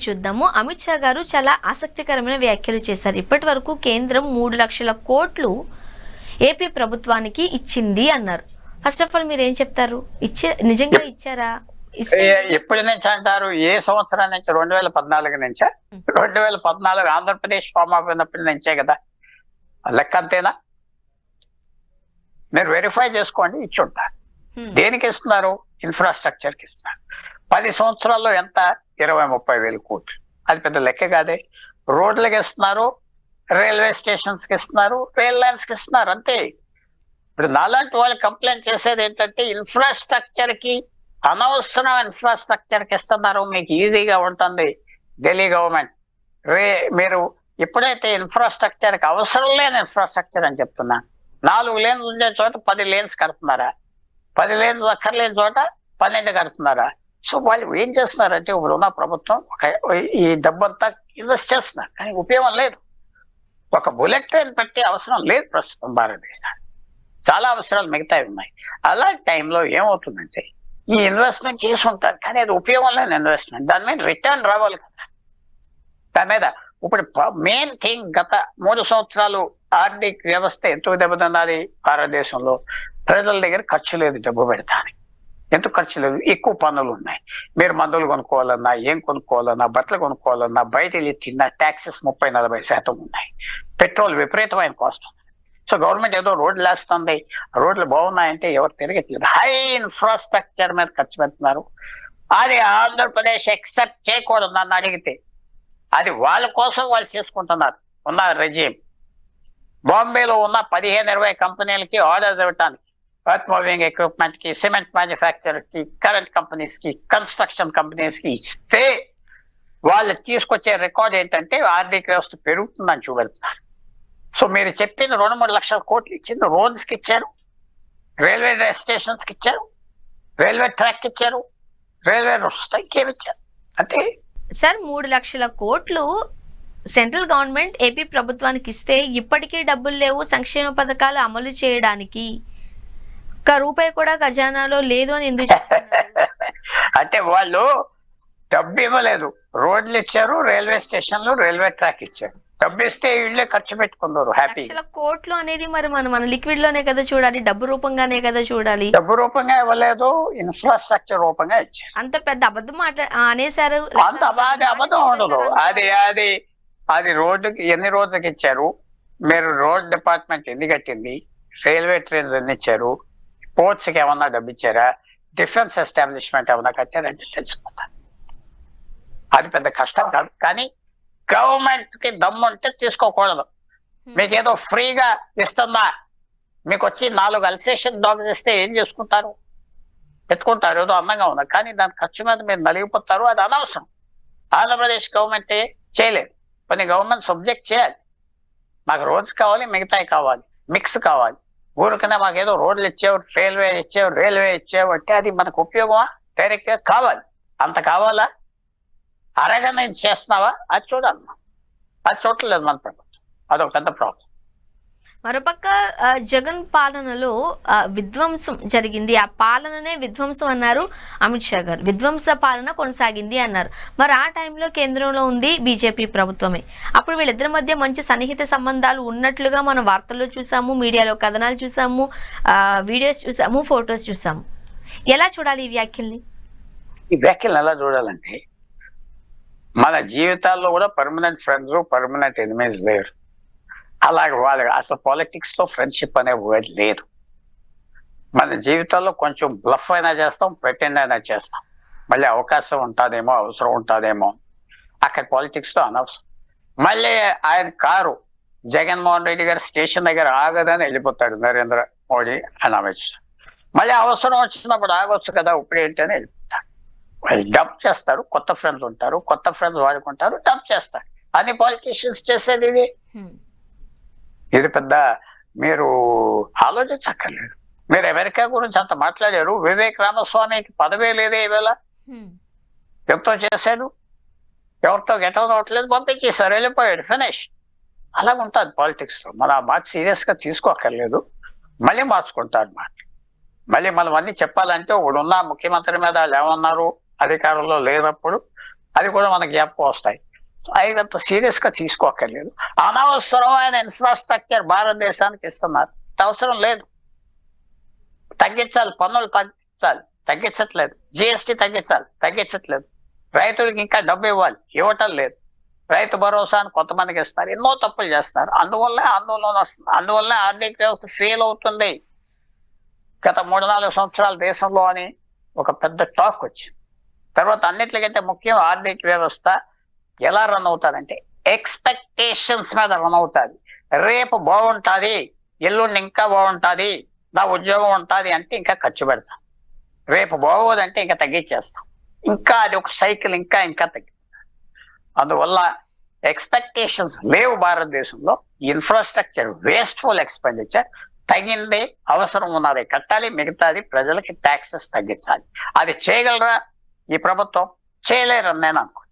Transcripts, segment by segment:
చూద్దాము. అమిత్ షా గారు చాలా ఆసక్తికరమైన వ్యాఖ్యలు చేశారు. ఇప్పటి వరకు కేంద్రం 3,00,000 కోట్లు ఏపీ ప్రభుత్వానికి ఇచ్చింది అన్నారు. ఫస్ట్ ఆఫ్ ఆల్ మీరు ఏం చెప్తారు? నిజంగా ఇచ్చారా? ఎప్పటి నుంచి అంటారు? ఏ సంవత్సరం నుంచి? 2014 నుంచా? 2014 ఆంధ్రప్రదేశ్ ఫామ్ అయినప్పటి నుంచే కదా. లెక్క అంతేనా? మీరు వెరిఫై చేసుకోండి. ఇచ్చుంటారు. దేనికి ఇస్తున్నారు? ఇన్ఫ్రాస్ట్రక్చర్ కి ఇస్తున్నారు. 10 సంవత్సరాల్లో ఎంత? 20-30 వేల కోట్లు. అది పెద్ద లెక్క కాదే. రోడ్లకి ఇస్తున్నారు, రైల్వే స్టేషన్స్ కి ఇస్తున్నారు, రైల్ లైన్స్ కి ఇస్తున్నారు, అంతే. ఇప్పుడు నాలాంటి వాళ్ళు కంప్లైంట్ చేసేది ఏంటంటే ఇన్ఫ్రాస్ట్రక్చర్ కి, అనవసరం ఇన్ఫ్రాస్ట్రక్చర్ కి ఇస్తున్నారు, మీకు ఈజీగా ఉంటుంది ఢిల్లీ గవర్నమెంట్. మీరు ఎప్పుడైతే ఇన్ఫ్రాస్ట్రక్చర్ కి అవసరం లేని ఇన్ఫ్రాస్ట్రక్చర్ అని చెప్తున్నా, 4 లేన్స్ ఉండే చోట 10 లేన్స్ కడుతున్నారా? 10 లేన్స్ అక్కర్లేని చోట 12 కడుతున్నారా? సో వాళ్ళు ఏం చేస్తున్నారంటే ఇప్పుడున్న ప్రభుత్వం ఈ డబ్బంతా ఇన్వెస్ట్ చేస్తున్నారు, కానీ ఉపయోగం లేదు. ఒక బుల్లెట్ ట్రైన్ పెట్టే అవసరం లేదు ప్రస్తుతం భారతదేశానికి. చాలా అవసరాలు మిగతావి ఉన్నాయి. అలాంటి టైంలో ఏమవుతుందంటే ఈ ఇన్వెస్ట్మెంట్ చేసి ఉంటారు, కానీ అది ఉపయోగం లేని ఇన్వెస్ట్మెంట్. దాని మీద రిటర్న్ రావాలి కదా. దాని మీద ఇప్పుడు మెయిన్ థింగ్, గత 3 సంవత్సరాలు ఆర్థిక వ్యవస్థ ఎంతో దెబ్బతిన్నది భారతదేశంలో. ప్రజల దగ్గర ఖర్చు లేదు డబ్బు పెడతానికి. ఎందుకు ఖర్చు లేదు? ఎక్కువ పన్నులు ఉన్నాయి. మీరు మందులు కొనుక్కోవాలన్నా, ఏం కొనుక్కోవాలన్నా, బట్టలు కొనుక్కోవాలన్నా, బయట వెళ్ళి తిన్న ట్యాక్సెస్ 30-40% ఉన్నాయి. పెట్రోల్ విపరీతమైన కాస్ట్ ఉంది. సో గవర్నమెంట్ ఏదో రోడ్లు వేస్తుంది, రోడ్లు బాగున్నాయంటే ఎవరు తిరగట్లేదు. హై ఇన్ఫ్రాస్ట్రక్చర్ మీద ఖర్చు పెడుతున్నారు. అది ఆంధ్రప్రదేశ్ ఎక్సెప్ట్ చేయకూడదు నన్ను అడిగితే. అది వాళ్ళ కోసం వాళ్ళు చేసుకుంటున్నారు ఉన్న రెజీమ్. బాంబేలో ఉన్న 15-20 కంపెనీలకి ఆర్డర్స్ ఇవ్వటానికి, ఎర్త్ మూవింగ్ ఎక్విప్మెంట్ కి, సిమెంట్ మ్యానుఫ్యాక్చర్ కి, కరెంట్ కంపెనీస్ కి, కన్స్ట్రక్షన్ కంపెనీస్ కి ఇస్తే వాళ్ళు తీసుకొచ్చే రికార్డ్ ఏంటంటే ఆర్థిక వ్యవస్థ పెరుగుతుందని చూపెడుతున్నారు. సో మీరు చెప్పిన 2-3 లక్షల కోట్లు ఇచ్చింది రోడ్స్ కి ఇచ్చారు, రైల్వే స్టేషన్స్ కి ఇచ్చారు, రైల్వే ట్రాక్ కి ఇచ్చారు, రైల్వే ఇంకేమి ఇచ్చారు అంతే. సార్ 3,00,000 కోట్లు సెంట్రల్ గవర్నమెంట్ ఏపీ ప్రభుత్వానికి ఇస్తే ఇప్పటికీ డబ్బులు లేవు సంక్షేమ పథకాలు అమలు చేయడానికి. 1 రూపాయి కూడా ఖజానాలో లేదు అని ఎందుకు అంటే వాళ్ళు డబ్బు ఇవ్వలేదు, రోడ్లు ఇచ్చారు, రైల్వే స్టేషన్లు, రైల్వే ట్రాక్ ఇచ్చారు. డబ్బు ఇస్తే ఇళ్ళే ఖర్చు పెట్టుకున్నారు హ్యాపీ. 1,00,000 కోట్లు అనేది మరి మన లిక్విడ్ లోనే కదా చూడాలి, డబ్బు రూపంగానే కదా చూడాలి. డబ్బు రూపంగా ఇవ్వలేదు, ఇన్ఫ్రాస్ట్రక్చర్ రూపంగా ఇచ్చారు. అంత పెద్ద అబద్ధం అనేసారు. అంత అబద్ధం ఉండదు. అది రోడ్డుకి ఎన్ని రోజులకి ఇచ్చారు, మీరు రోడ్ డిపార్ట్మెంట్ ఎన్ని కట్టింది, రైల్వే ట్రైన్స్ ఎన్ని ఇచ్చారు, పోర్ట్స్ కి ఏమన్నా డబ్బు ఇచ్చారా, డిఫెన్స్ ఎస్టాబ్లిష్మెంట్ ఏమన్నా కట్టారంటే తెలుసుకుంటారు. అది పెద్ద కష్టం కాదు. కానీ గవర్నమెంట్ కి దమ్ము ఉంటే తీసుకోకూడదు. మీకేదో ఫ్రీగా ఇస్తుందా, మీకు వచ్చి 4 అల్సేషన్ డాగ్స్ ఇస్తే ఏం చేసుకుంటారు? పెట్టుకుంటారు, ఏదో అందంగా ఉన్నారు, కానీ దాని ఖర్చు మీద మీరు నలిగిపోతారు. అది అనవసరం. ఆంధ్రప్రదేశ్ గవర్నమెంటే చేయలేదు, కొన్ని గవర్నమెంట్ సబ్జెక్ట్ చేయాలి. మాకు రోడ్స్ కావాలి, మిగతాయి కావాలి, మిక్స్ కావాలి. ఊరికనే మాకేదో రోడ్లు ఇచ్చావు, రైల్వే ఇచ్చావు అంటే అది మనకు ఉపయోగమా? డైరెక్ట్ గా కావాలి. అంత కావాలా? అరగనే చేస్తున్నావా? అది చూడాలి. అది చూడలేదు మన ప్రభుత్వం. అదొక పెద్ద ప్రాబ్లం. మరోపక్క జగన్ పాలనలో విధ్వంసం జరిగింది, ఆ పాలననే విధ్వంసం అన్నారు అమిత్ షా గారు. విధ్వంస పాలన కొనసాగింది అన్నారు. మరి ఆ టైంలో కేంద్రంలో ఉంది బీజేపీ ప్రభుత్వమే. అప్పుడు వీళ్ళిద్దరి మధ్య మంచి సన్నిహిత సంబంధాలు ఉన్నట్లుగా మనం వార్తల్లో చూసాము, మీడియాలో కథనాలు చూసాము, వీడియోస్ చూసాము, ఫొటోస్ చూసాము. ఎలా చూడాలి ఈ వ్యాఖ్యల్ని? ఈ వ్యాఖ్యలు ఎలా చూడాలంటే, మన జీవితాల్లో కూడా పర్మనెంట్ ఫ్రెండ్స్, పర్మనెంట్ ఎనిమీస్ లేరు. అలాగే వాళ్ళకి అసలు పాలిటిక్స్ లో ఫ్రెండ్షిప్ అనే వర్డ్ లేదు. మన జీవితాల్లో కొంచెం బ్లఫ్ అయినా చేస్తాం, ప్రెటెండ్ అయినా చేస్తాం. మళ్ళీ అవకాశం ఉంటుందేమో, అవసరం ఉంటుందేమో. అక్కడ పాలిటిక్స్ లో అనవసరం. మళ్ళీ ఆయన కారు జగన్మోహన్ రెడ్డి గారు స్టేషన్ దగ్గర ఆగదని వెళ్ళిపోతాడు నరేంద్ర మోడీ అని అమిత్ షా. మళ్ళీ అవసరం వచ్చినప్పుడు ఆగొచ్చు కదా, ఇప్పుడు ఏంటని వెళ్ళిపోతాడు. వాళ్ళు డంప్ చేస్తారు, కొత్త ఫ్రెండ్స్ ఉంటారు, కొత్త ఫ్రెండ్స్ వాడుకుంటారు, డంప్ చేస్తారు. అన్ని పాలిటీషియన్స్ చేసేది ఇది. ఇది పెద్ద మీరు ఆలోచించక్కర్లేదు. మీరు అమెరికా గురించి అంత మాట్లాడారు. వివేక్ రామస్వామికి పదవే లేదే ఈవేళ. ఎంతో చేశాడు, ఎవరితో గెటౌన్ అవ్వట్లేదు, పంపించేశారు, వెళ్ళిపోయాడు, ఫినిష్. అలా ఉంటుంది పాలిటిక్స్ లో. మన మాట సీరియస్ గా తీసుకోక్కర్లేదు. మళ్ళీ మార్చుకుంటారు మాట. మళ్ళీ మనం అన్ని చెప్పాలంటే ఇప్పుడున్న ముఖ్యమంత్రి మీద వాళ్ళు ఏమన్నారు, అధికారంలో లేనప్పుడు అది కూడా మనకి జ్ఞాపకం వస్తాయి. అవి అంత సీరియస్ గా తీసుకోక్కర్లేదు. అనవసరమైన ఇన్ఫ్రాస్ట్రక్చర్ భారతదేశానికి ఇస్తున్నారు, అవసరం లేదు. తగ్గించాలి, పన్నులు తగ్గించాలి, తగ్గించట్లేదు. జిఎస్టీ తగ్గించాలి, తగ్గించట్లేదు. రైతులకు ఇంకా డబ్బు ఇవ్వాలి, ఇవ్వటం లేదు. రైతు భరోసాను కొంతమందికి ఇస్తారు, ఎన్నో తప్పులు చేస్తారు. అందువల్లే ఆందోళన వస్తుంది, అందువల్లే ఆర్థిక వ్యవస్థ ఫెయిల్ అవుతుంది. గత 3-4 సంవత్సరాల దేశంలో అని ఒక పెద్ద టాక్ వచ్చింది. తర్వాత అన్నిటికంటే ముఖ్యం ఆర్థిక వ్యవస్థ ఎలా రన్ అవుతాదంటే ఎక్స్పెక్టేషన్స్ మీద రన్ అవుతుంది. రేపు బాగుంటుంది, ఎల్లుండి ఇంకా బాగుంటుంది, నా ఉద్యోగం ఉంటుంది అంటే ఇంకా ఖర్చు పెడతాం. రేపు బాగోదంటే ఇంకా తగ్గించేస్తాం. ఇంకా అది ఒక సైకిల్, ఇంకా ఇంకా తగ్గి. అందువల్ల ఎక్స్పెక్టేషన్స్ లేవు భారతదేశంలో. Infrastructure wasteful expenditure. తగింది, అవసరం ఉన్నది కట్టాలి, మిగతాది ప్రజలకి ట్యాక్సెస్ తగ్గించాలి. అది చేయగలరా ఈ ప్రభుత్వం? చేయలేరని నేను అనుకుంటున్నాను.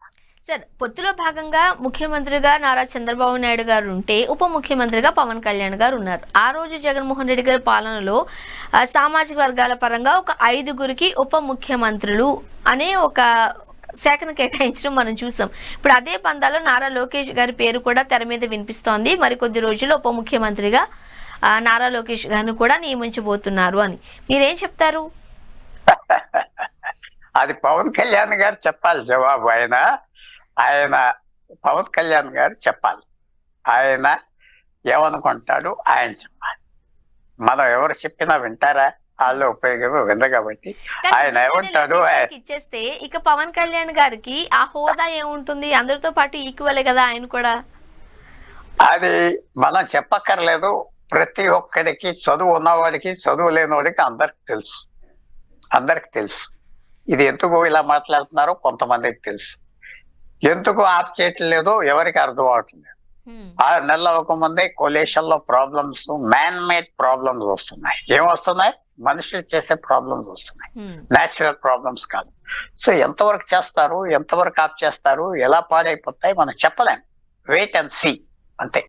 సార్, పొత్తులో భాగంగా ముఖ్యమంత్రిగా నారా చంద్రబాబు నాయుడు గారు ఉంటే ఉప ముఖ్యమంత్రిగా పవన్ కళ్యాణ్ గారు ఉన్నారు. ఆ రోజు జగన్మోహన్ రెడ్డి గారి పాలనలో సామాజిక వర్గాల పరంగా ఒక 5గురికి ఉప ముఖ్యమంత్రులు అనే ఒక శాఖను కేటాయించడం మనం చూసాం. ఇప్పుడు అదే పందాలో నారా లోకేష్ గారి పేరు కూడా తెర మీద వినిపిస్తోంది. మరికొద్ది రోజుల్లో ఉప ముఖ్యమంత్రిగా నారా లోకేష్ గారిని కూడా నియమించబోతున్నారు అని మీరేం చెప్తారు? అది పవన్ కళ్యాణ్ గారు చెప్పాలి జవాబు. ఆయన పవన్ కళ్యాణ్ గారు చెప్పాలి. ఆయన ఏమనుకుంటాడు ఆయన చెప్పాలి. మనం ఎవరు చెప్పినా వింటారా? వాళ్ళు ఉపయోగం వినరు కాబట్టి ఆయన ఏమంటాడు ఇచ్చేస్తే ఇక పవన్ కళ్యాణ్ గారికి ఆ హోదా ఏముంటుంది? అందరితో పాటు ఈక్వలే కదా ఆయన కూడా. అది మనం చెప్పక్కర్లేదు. ప్రతి ఒక్కరికి, చదువు ఉన్నవాడికి చదువు లేనివాడికి అందరికి తెలుసు. ఇది ఎందుకు ఇలా మాట్లాడుతున్నారో కొంతమందికి తెలుసు. ఎందుకు ఆప్ చేయట్లేదో ఎవరికి అర్థం అవట్లేదు. 6 నెలలు అవ్వకముందే కొలేషన్ లో ప్రాబ్లమ్స్, మ్యాన్ మేడ్ ప్రాబ్లమ్స్ వస్తున్నాయి. ఏమొస్తున్నాయి? మనుషులు చేసే ప్రాబ్లమ్స్ వస్తున్నాయి, న్యాచురల్ ప్రాబ్లమ్స్ కాదు. సో ఎంతవరకు చేస్తారు, ఎంతవరకు ఆప్ చేస్తారు, ఎలా పాడైపోతాయి మనం చెప్పలేం. వెయిట్ అండ్ సీ అంతే.